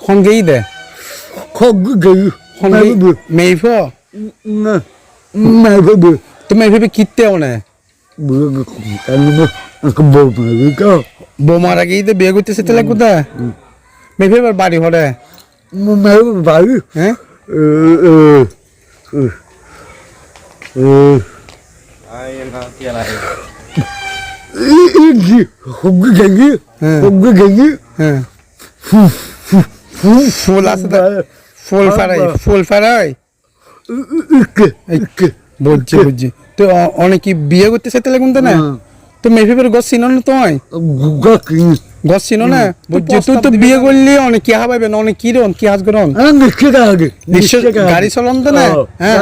Hongei de. Hongei. Meifo. To me kitte one. Bomara gei de biye করতে সেটা লাগুদা মেফে বাড়ি হরে বাড়ি হ্যাঁ হ্যাঁ ফুল আছে ফুল ফারাই বুঝছি তো অনেকে বিয়ে করতে সেটা লাগুন না তো মেফের গছ চিনো না তোমায় গছ চিনো না বুঝছি তুই তো বিয়ে করলি অনেক কি হাবাইবে না অনেক কিরণ কি হাজ করন গাড়ি চলন তো না হ্যাঁ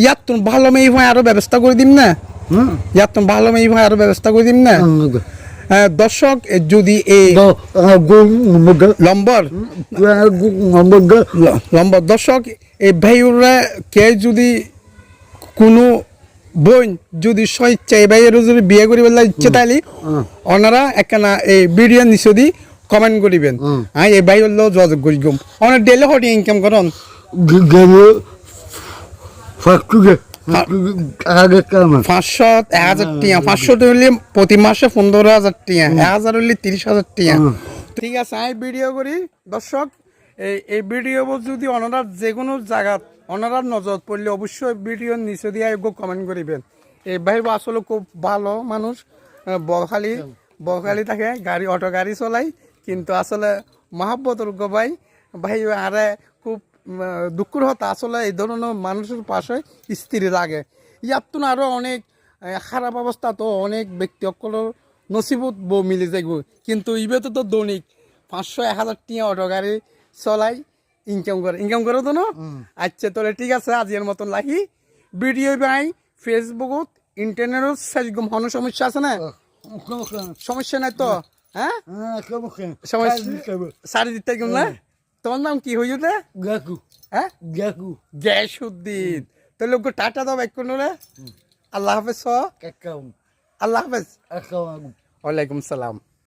ইয়ার তুমি ভালো মেয়ে ভাই আরো ব্যবস্থা করে দিম না ইয়ার তুমি ভালো মেয়ে ভাই আরো ব্যবস্থা করে দিম না দর্শক যদি এই লম্বর দর্শক এই ভাইরা কে যদি কোনো বোন যদি স্বেচ্ছায় ভাইয়ের যদি বিয়ে করি বলে ইচ্ছে তাইলে ওনারা একখানা এই ভিডিও নিচে দি কমেন্ট করিবেন হ্যাঁ এই ভাই হলো যোগাযোগ করি গম অনেক ডেলি হটি ইনকাম করন 500 টিয়া 500 হলে প্রতি মাসে 15,000 টিয়া 1000 হলে 30,000 টিয়া ঠিক আছে আমি ভিডিও করি দর্শক এই ভিডিও যদি ওনারা যে কোনো জায়গা ওনারা নজর পড়লে অবশ্যই ভিডিওর নিচে দিয়ে কমেন্ট করিবেন এই ভাই আসলে খুব ভালো মানুষ বখালি থাকে গাড়ি অটো গাড়ি চলাই কিন্তু আসলে মহাব্বতর ভাই ভাই আরে খুব দুঃখের হতা আসলে এই ধরনের মানুষের পাশে স্ত্রী লাগে ইয়ার তো আরও অনেক খারাপ অবস্থা তো অনেক ব্যক্তি অকলের নসিবত বউ মিলে যাইব কিন্তু ইবেতে তো দৈনিক 500-1000 টিয়া অটো গাড়ি চলাই ইনকাম করে তো না আচ্ছা তাহলে ঠিক আছে আজকের মতন লাগি ভিডিও বাই ফেসবুকত ইন্টারনেটত সেরকম কোনো সমস্যা আছে না সমস্যা নাই তো হ্যাঁ সারি দিতে গেল না তোমার নাম কি হইল রে হ্যাঁ গ্যাসউদ্দিন তো লোক টাটা দাও এক কোন রে আল্লাহ হাফেজ আল্লাহ হাফেজ ওয়ালাইকুম সালাম